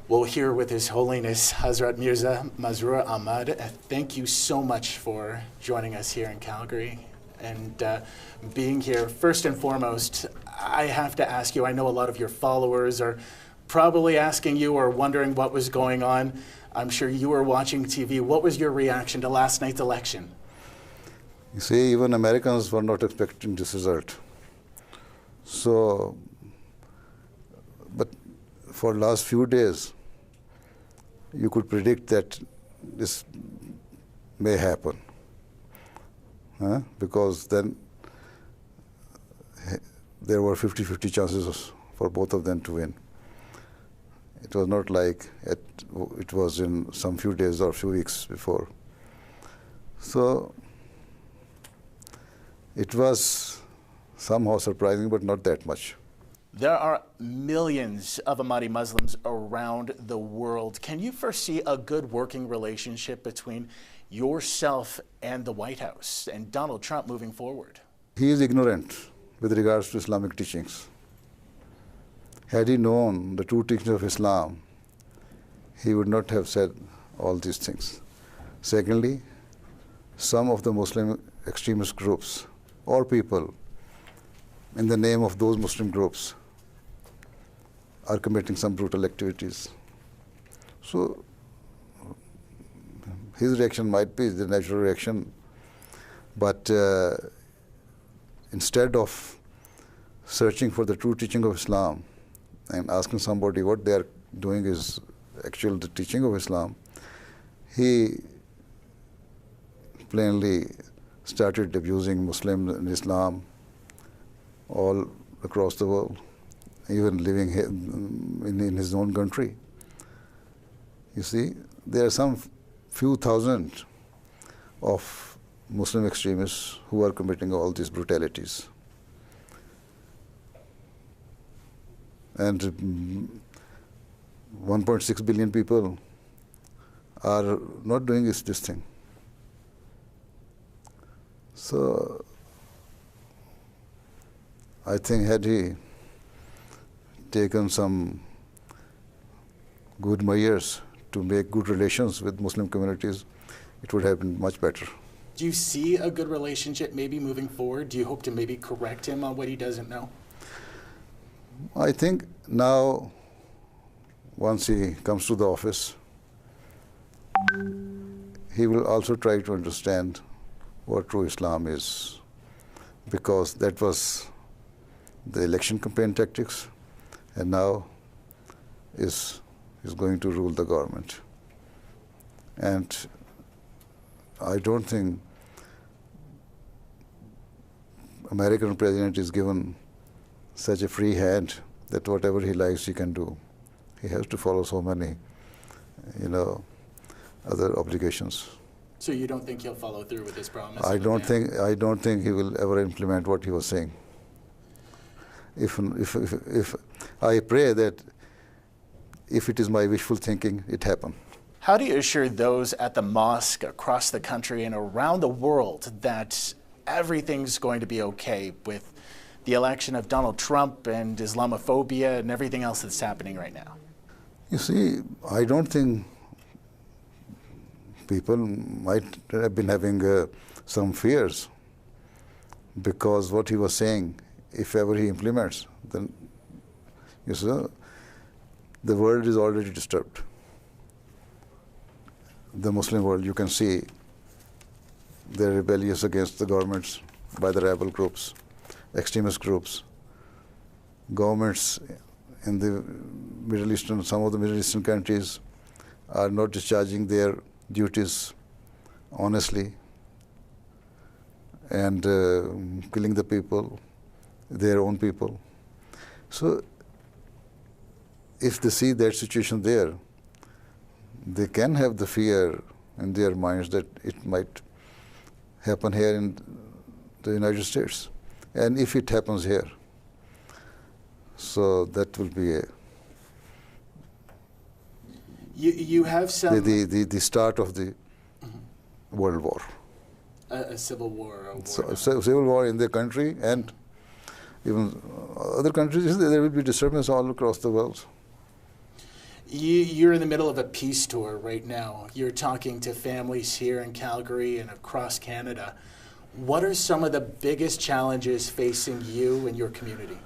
Well, here with His Holiness Hazrat Mirza MASROOR Ahmad, thank you so much for joining us here in Calgary and being here. First and foremost, I have to ask you, I know a lot of your followers are probably asking you or wondering what was going on. I'm sure you were watching TV. What was your reaction to last night's election? You see, even Americans were not expecting this result. So, but for the last few days, you could predict that this may happen. Because then there were 50-50 chances for both of them to win. It was not like it was in some few days or few weeks before. So it was somehow surprising, but not that much. There are millions of Ahmadi Muslims around the world. Can you foresee a good working relationship between yourself and the White House and Donald Trump moving forward? He is ignorant with regards to Islamic teachings. Had he known the true teachings of Islam, he would not have said all these things. Secondly, some of the Muslim extremist groups or people in the name of those Muslim groups are committing some brutal activities. So his reaction might be the natural reaction, but instead of searching for the true teaching of Islam and asking somebody what they are doing is actual the teaching of Islam, he plainly started abusing Muslims and Islam all across the world, even living in his own country. You see, there are some few thousand of Muslim extremists who are committing all these brutalities. And 1.6 billion people are not doing this thing. So I think had he taken some good measures to make good relations with Muslim communities, it would have been much better. Do you see a good relationship maybe moving forward? Do you hope to maybe correct him on what he doesn't know? I think now, once he comes to the office, he will also try to understand what true Islam is, because that was the election campaign tactics, and now is going to rule the government. And I don't think American president is given such a free hand that whatever he likes he can do. He has to follow so many, other obligations. So you don't think he'll follow through with his promise? I don't think he will ever implement what he was saying. If I pray that if it is my wishful thinking, it happen. How do you assure those at the mosque across the country and around the world that everything's going to be okay with the election of Donald Trump and Islamophobia and everything else that's happening right now? You see, I don't think people might have been having some fears, because what he was saying, if ever he implements, then you see, the world is already disturbed. The Muslim world, you can see, they're rebellious against the governments by the rebel groups, extremist groups. Governments in the Middle Eastern, some of the Middle Eastern countries are not discharging their duties honestly and killing the people, their own people. So if they see that situation there, they can have the fear in their minds that it might happen here in the United States. And if it happens here, so that will be You have some... the start of the World War. A civil war. A war. So, civil war in their country, and even other countries, there will be disturbance all across the world. You're in the middle of a peace tour right now. You're talking to families here in Calgary and across Canada. What are some of the biggest challenges facing you and your community?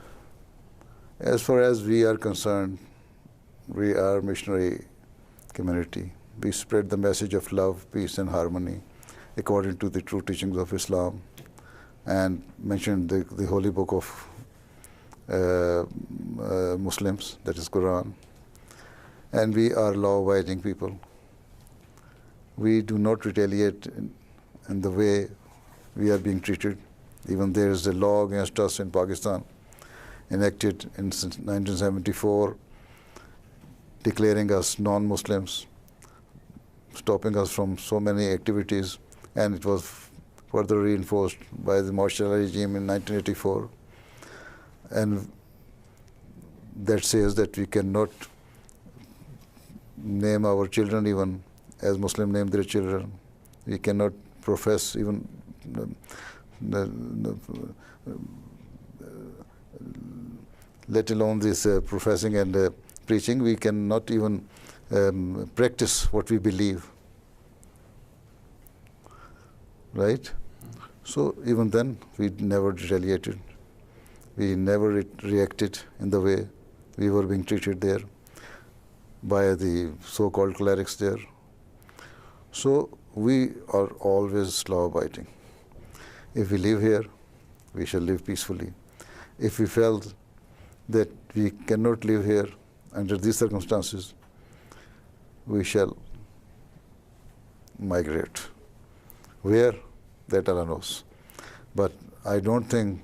As far as we are concerned, we are a missionary community. We spread the message of love, peace, and harmony according to the true teachings of Islam, and mentioned the holy book of Muslims, that is Quran. And we are law-abiding people. We do not retaliate in the way we are being treated. Even there is a law against us in Pakistan, enacted in 1974, declaring us non-Muslims, stopping us from so many activities, and it was further reinforced by the martial law regime in 1984. And that says that we cannot name our children even as Muslim name their children. We cannot profess even let alone this professing and preaching. We cannot even practice what we believe. Right? So even then, we never retaliated. We never reacted in the way we were being treated there by the so-called clerics there. So we are always law-abiding. If we live here, we shall live peacefully. If we felt that we cannot live here under these circumstances, we shall migrate. Where? That Allah knows. But I don't think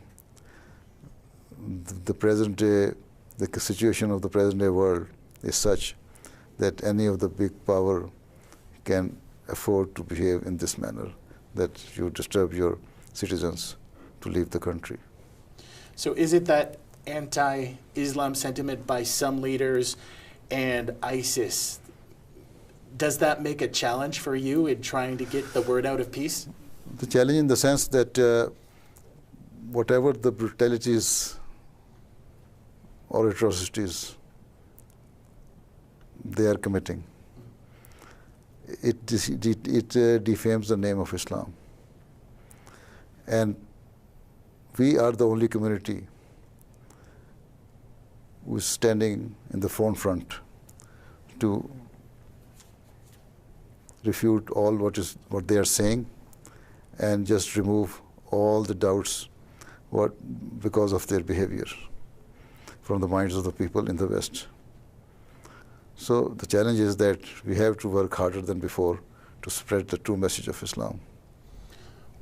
the present day, the situation of the present day world is such that any of the big power can afford to behave in this manner, that you disturb your citizens to leave the country. So is it that anti-Islam sentiment by some leaders and ISIS, does that make a challenge for you in trying to get the word out of peace? The challenge in the sense that whatever the brutalities or atrocities they are committing, it defames the name of Islam. And we are the only community who is standing in the front to refute all what they are saying and just remove all the doubts because of their behavior from the minds of the people in the West. So the challenge is that we have to work harder than before to spread the true message of Islam.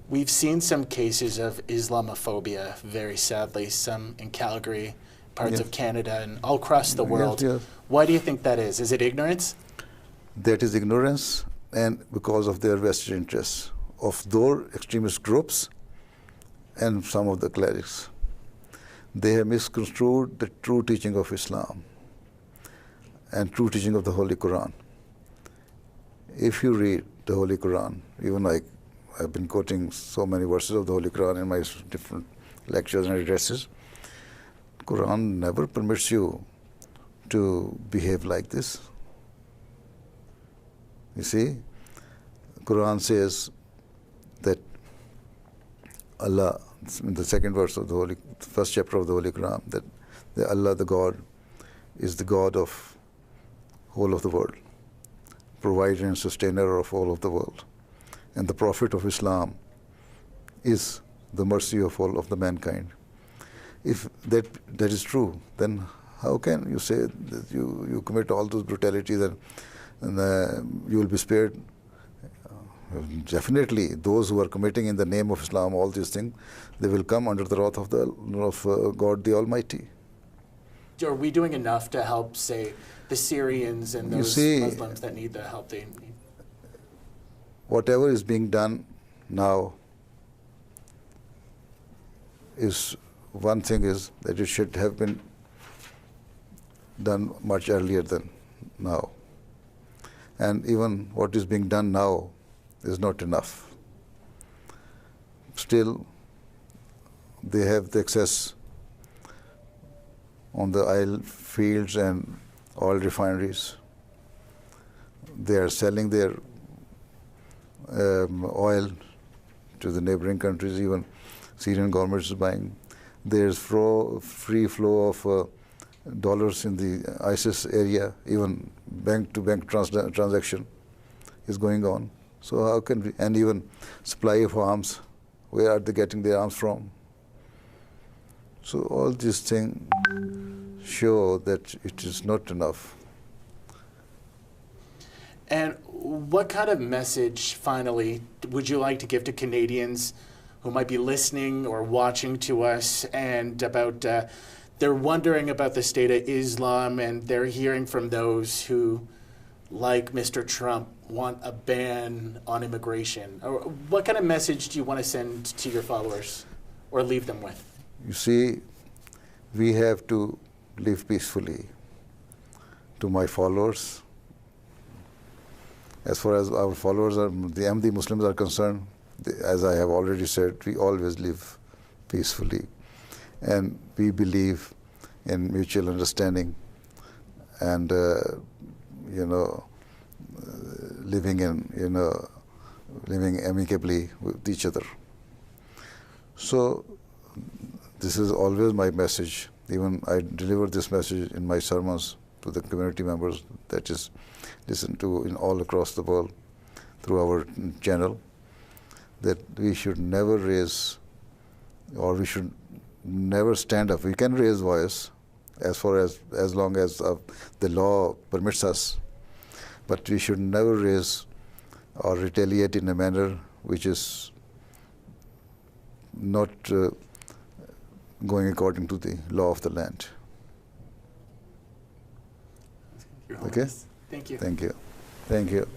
We've seen some cases of Islamophobia, very sadly, some in Calgary, parts of Canada, and all across the world. Yes. Why do you think that is? Is it ignorance? That is ignorance, and because of their vested interests of those extremist groups and some of the clerics. They have misconstrued the true teaching of Islam and true teaching of the Holy Quran. If you read the Holy Quran, even I've been quoting so many verses of the Holy Quran in my different lectures and addresses, Quran never permits you to behave like this. You see, Quran says that Allah, in the second verse of the first chapter of the Holy Quran, that Allah, the God, is the God of whole of the world, provider and sustainer of all of the world. And the Prophet of Islam is the mercy of all of the mankind. If that is true, then how can you say that you commit all those brutalities and you will be spared? Definitely, those who are committing in the name of Islam all these things, they will come under the wrath of God the Almighty. Are we doing enough to help, say, the Syrians and those Muslims that need the help they need? Whatever is being done now is, one thing is that it should have been done much earlier than now. And even what is being done now is not enough. Still, they have the access on the oil fields and oil refineries. they are selling their oil to the neighboring countries. Even Syrian government is buying. There's free flow of dollars in the ISIS area. Even bank-to-bank transaction is going on. So how can we, and even supply of arms, where are they getting their arms from? So all these things show that it is not enough. And what kind of message, finally, would you like to give to Canadians who might be listening or watching to us, and about they're wondering about the state of Islam, and they're hearing from those who, like Mr. Trump, want a ban on immigration? Or what kind of message do you want to send to your followers or leave them with? You see, we have to live peacefully. To my followers, as far as our followers, the Ahmadi Muslims are concerned, as I have already said, we always live peacefully. And we believe in mutual understanding and, living amicably with each other. So this is always my message. Even I deliver this message in my sermons to the community members, that is listened to in all across the world through our channel, that we should never raise, or we should never stand up. We can raise voice as long as the law permits us, but we should never raise or retaliate in a manner which is not going according to the law of the land. Your Okay? Thank you. Thank you. Thank you.